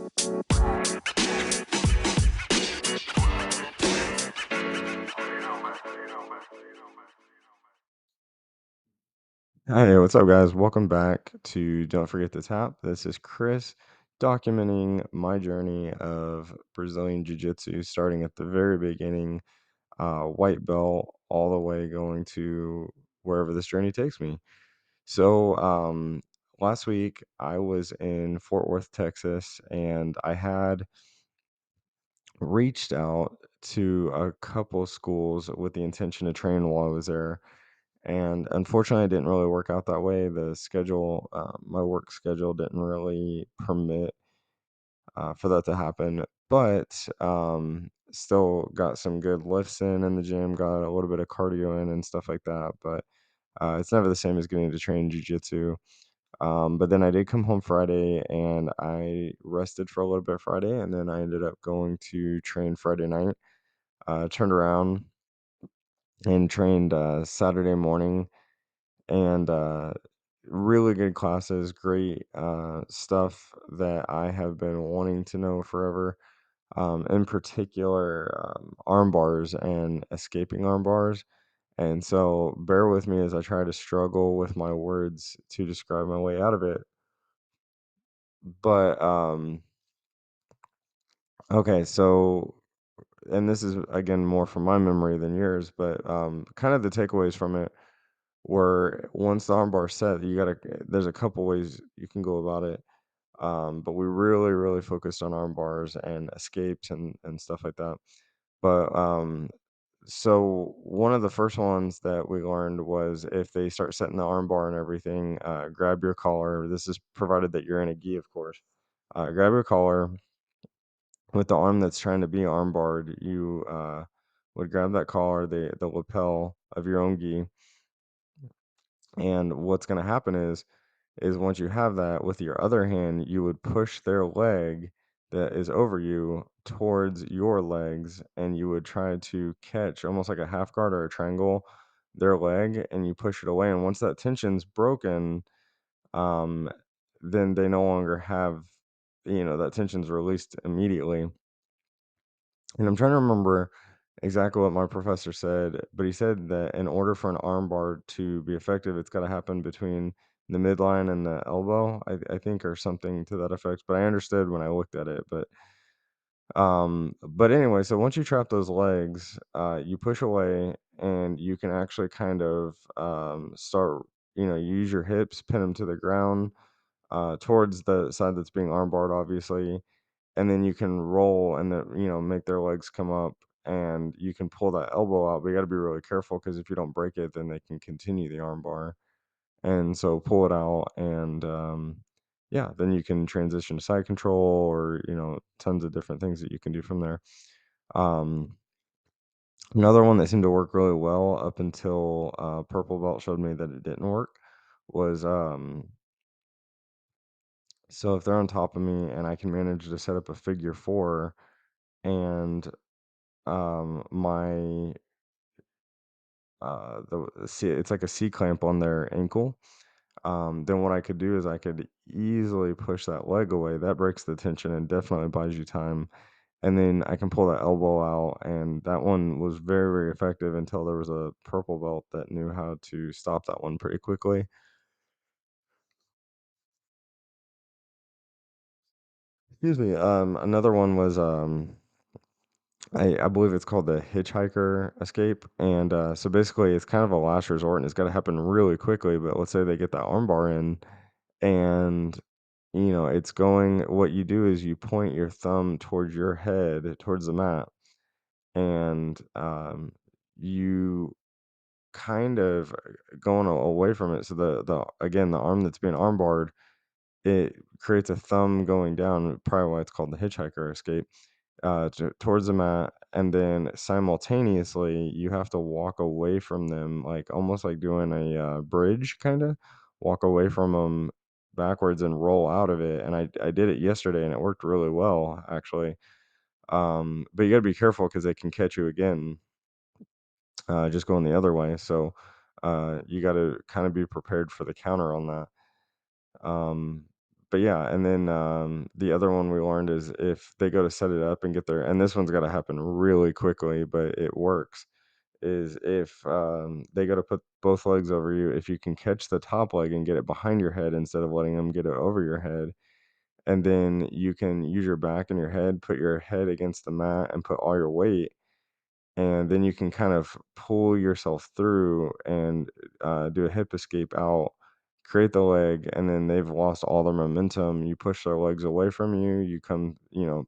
Hey, what's up, guys? Welcome back to Don't Forget to Tap. This is Chris documenting my journey of Brazilian Jiu Jitsu, starting at the very beginning, white belt, all the way going to wherever this journey takes me. So, last week I was in Fort Worth, Texas, and I had reached out to a couple schools with the intention to train while I was there. And unfortunately, it didn't really work out that way. The schedule, my work schedule didn't really permit for that to happen. But still got some good lifts in the gym, got a little bit of cardio in and stuff like that. But it's never the same as getting to train jujitsu. But then I did come home Friday and I rested for a little bit Friday, and then I ended up going to train Friday night. Turned around and trained Saturday morning, and really good classes, great stuff that I have been wanting to know forever. In particular, arm bars and escaping arm bars. And so bear with me as I try to struggle with my words to describe my way out of it. But okay, so and this is again more from my memory than yours, but kind of the takeaways from it were once the armbar's set, you gotta there's a couple ways you can go about it. But we really focused on arm bars and escapes and stuff like that. But so one of the first ones that we learned was if they start setting the arm bar and everything, grab your collar. This is provided that you're in a gi, of course. Grab your collar with the arm that's trying to be arm barred. You would grab that collar, the lapel of your own gi, and what's going to happen is once you have that, with your other hand, you would push their leg that is over you towards your legs, and you would try to catch almost like a half guard or a triangle their leg, and you push it away. And once that tension's broken, um, then they no longer have, that tension's released immediately. And I'm trying to remember exactly what my professor said, but he said that in order for an arm bar to be effective, it's got to happen between the midline and the elbow, I think, or something to that effect. But I understood when I looked at it. But anyway, so once you trap those legs, you push away, and you can actually kind of start. You use your hips, pin them to the ground towards the side that's being arm barred, obviously, and then you can roll and make their legs come up, and you can pull that elbow out, but you got to be really careful because if you don't break it, then they can continue the arm bar. And so pull it out, and yeah, then you can transition to side control, or tons of different things that you can do from there. um Another one that seemed to work really well up until purple belt showed me that it didn't work was so if they're on top of me and I can manage to set up a figure four, and my the C it's like a C clamp on their ankle. Then what I could do is I could easily push that leg away. That breaks the tension and definitely buys you time. And then I can pull that elbow out, and that one was very effective until there was a purple belt that knew how to stop that one pretty quickly. Excuse me. Another one was I believe it's called the hitchhiker escape, and so basically it's kind of a last resort, and it's got to happen really quickly. But let's say they get that armbar in, and it's going. What you do is you point your thumb towards your head, towards the mat, and you kind of going away from it. So the again the arm that's being armbarred, it creates a thumb going down. Probably why it's called the hitchhiker escape towards the mat, and then simultaneously you have to walk away from them, like almost like doing a bridge, kind of walk away from them backwards and roll out of it. And I did it yesterday, and it worked really well, actually. But you got to be careful because they can catch you again, just going the other way. So you got to kind of be prepared for the counter on that. um but yeah, and then the other one we learned is if they go to set it up and get there, and this one's got to happen really quickly, but it works. Is if they go to put both legs over you, if you can catch the top leg and get it behind your head instead of letting them get it over your head, and then you can use your back and your head, put your head against the mat, and put all your weight, and then you can kind of pull yourself through and do a hip escape out, create the leg, and then they've lost all their momentum. You push their legs away from you, you come,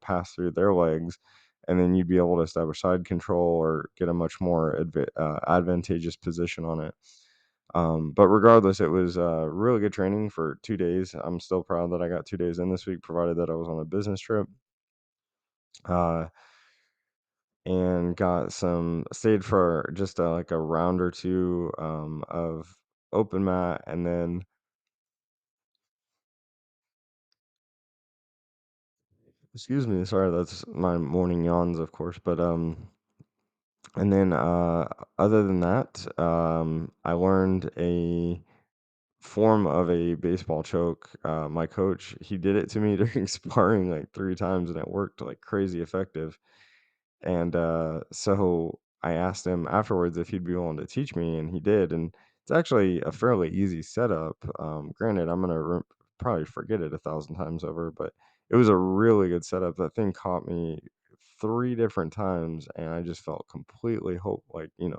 pass through their legs, and then you'd be able to establish side control or get a much more advantageous position on it. But regardless, it was really good training for 2 days. I'm still proud that I got 2 days in this week, provided that I was on a business trip. Uh, and got some stayed for just like a round or two of open mat, and then excuse me, sorry, that's my morning yawns, of course, but and then other than that, I learned a form of a baseball choke. My coach, he did it to me during sparring like 3 times, and it worked like crazy effective. And so I asked him afterwards if he'd be willing to teach me, and he did. And it's actually a fairly easy setup. Granted, I'm gonna probably forget it 1,000 times over, but it was a really good setup. That thing caught me 3 different times, and I just felt completely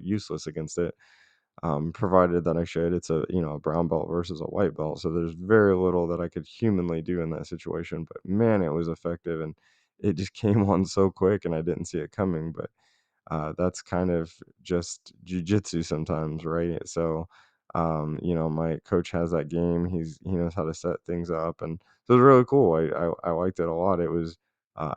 useless against it. Provided that I should. It's a brown belt versus a white belt, so there's very little that I could humanly do in that situation. But man, it was effective, and it just came on so quick, and I didn't see it coming. But that's kind of just jujitsu sometimes, right? So, my coach has that game. He knows how to set things up, and so it was really cool. I liked it a lot. It was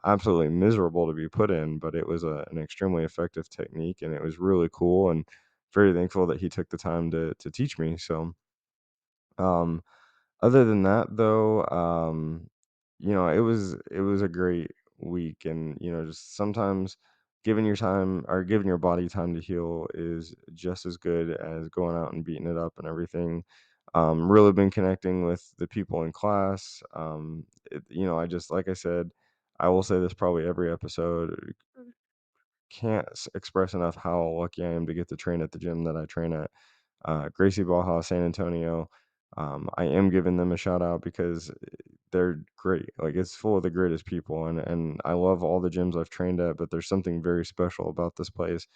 absolutely miserable to be put in, but it was an extremely effective technique, and it was really cool. And very thankful that he took the time to teach me. So, um, other than that, though, it was a great week, and just sometimes giving your body time to heal is just as good as going out and beating it up and everything. Really been connecting with the people in class. I just like I said, I will say this probably every episode. Can't express enough how lucky I am to get to train at the gym that I train at, Gracie Baja, San Antonio. I am giving them a shout out because they're great. Like, it's full of the greatest people, and I love all the gyms I've trained at, but there's something very special about this place.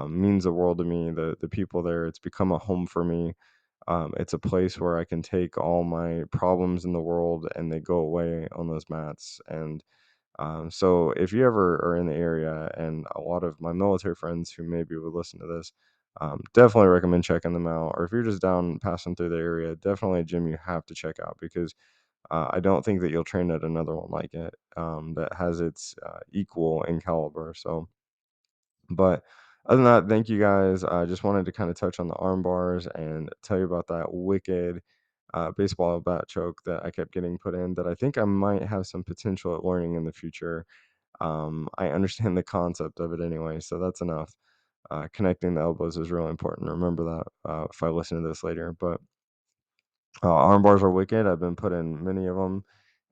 Means the world to me. The people there, it's become a home for me. It's a place where I can take all my problems in the world and they go away on those mats. And so if you ever are in the area, and a lot of my military friends who maybe would listen to this, definitely recommend checking them out. Or if you're just down passing through the area, definitely a gym you have to check out, because I don't think that you'll train at another one like it that has its equal in caliber. So, but other than that, thank you guys. I just wanted to kind of touch on the arm bars and tell you about that wicked baseball bat choke that I kept getting put in, that I think I might have some potential at learning in the future. I understand the concept of it anyway, so that's enough. Connecting the elbows is really important. Remember that if I listen to this later. But arm bars are wicked. I've been put in many of them,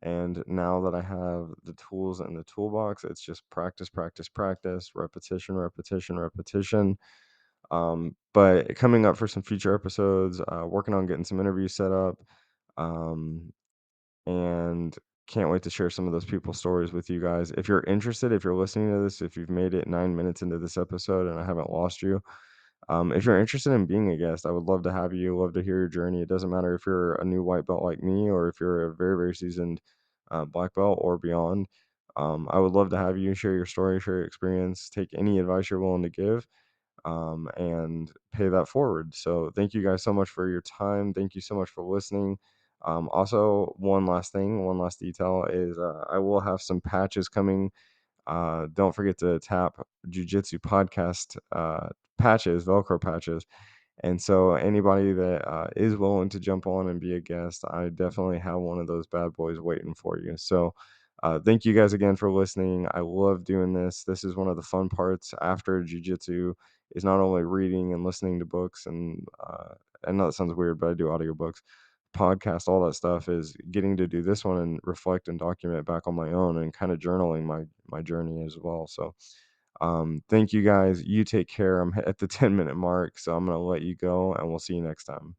and now that I have the tools in the toolbox, it's just practice, practice, practice, repetition, repetition, repetition. But coming up for some future episodes, working on getting some interviews set up. Um, and can't wait to share some of those people's stories with you guys. If you're interested, if you're listening to this, if you've made it 9 minutes into this episode and I haven't lost you, if you're interested in being a guest, I would love to have you. Love to hear your journey. It doesn't matter if you're a new white belt like me, or if you're a very, very seasoned black belt or beyond. I would love to have you share your story, share your experience, take any advice you're willing to give, and pay that forward. So thank you guys so much for your time. Thank you so much for listening. Also, one last thing, one last detail is I will have some patches coming. Don't forget to tap Jiu-Jitsu podcast patches, Velcro patches. And so anybody that is willing to jump on and be a guest, I definitely have one of those bad boys waiting for you. So thank you guys again for listening. I love doing this. This is one of the fun parts after jiu-jitsu, is not only reading and listening to books, and I know that sounds weird, but I do audiobooks. podcast, all that stuff, is getting to do this one and reflect and document back on my own and kind of journaling my journey as well. So thank you guys. You take care. I'm at the 10-minute mark, so I'm gonna let you go, and we'll see you next time.